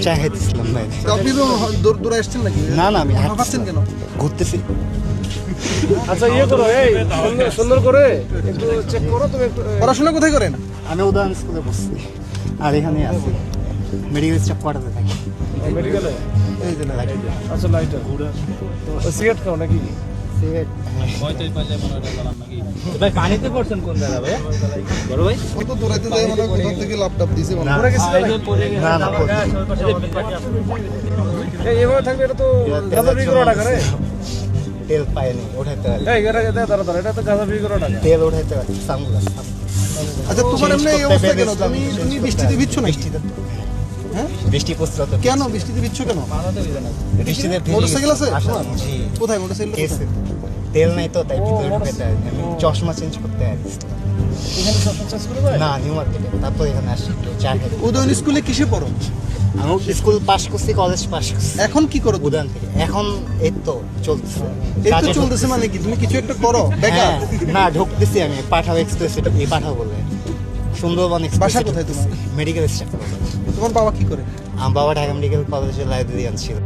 চা খেতেছিলাম ভাই। তো আপনি তো দূরে আসছেন নাকি? না না, আমি হাঁপাচ্ছেন কেন? ঘুরতেছি। আচ্ছা ইয়ে করো, এই সুন্দর করে একটু চেক করো তুমি একটু। পড়াশোনা কোথায় করেন? আমি উদাহরণ স্কুলে বসছি আর এখানে আছি মেডিকেল স্টাফ করাতে থাকি। মেডিকেলে? এই যে না, আচ্ছা লাইটার ও সিগারেট খাও নাকি? সিগারেট ভাই পানিতে পড়ছেন কোন জায়গা ভাই? বড় ভাই ও তো দৌড়াইতে যায় মানে কোথা থেকে ল্যাপটপ দিছে মনে হয়। পড়ে গেছিল নাকি? না না এই এভাবে থাকবে, এটা তো গাঁজা বিক্রি করা টাকা রে। তেল পাইনি ওঠাইতে পারি, এই এটা দাঁড়া দাঁড়া, এটা তো গাঁজা বিক্রি করা টাকা। তেল ওঠাইতে পারি সামগুলা। আচ্ছা তোমার এমনি এই অবস্থা কেন? তুমি বৃষ্টিতে ভিজছো নাকি? বৃষ্টিতে হ্যাঁ? বৃষ্টি পড়ছিল তো। কেন বৃষ্টিতে ভিজছো কেন? বৃষ্টিতে ভিজে মোটরসাইকেল আছে? আসা, জি। কোথায় মোটরসাইকেল? এসে তেল নাই তো তাই ভিতরে ঢুকাইতে পারি। আমি চশমা চেঞ্জ করতে পারি এখানে সব চেঞ্জ করে ভাই? না, নিউ মার্কেটে। তারপর এখানে আসি একটু চা খেতে। উদয়ন স্কুলে কিসে পড়ো? আমি স্কুল পাস করছি, কলেজ পাস করছি এখন কি করো? উদান থেকে। এখন এই তো চলতেছে, এই তো কাজে চলতেছে মানে কি? তুমি কিছু একটা করো? বেকার? হ্যাঁ, না ঢুকতেছি আমি পাঠাও এক্সপ্রেস, এটা এই পাঠাও বলে সুন্দরবন এক্সপ্রেস। বাসা কোথায় তোমার? Medical staff. তোমার বাবা কি করে? আমার বাবা ঢাকা মেডিকেল কলেজের লাইব্রেরিয়ান ছিল।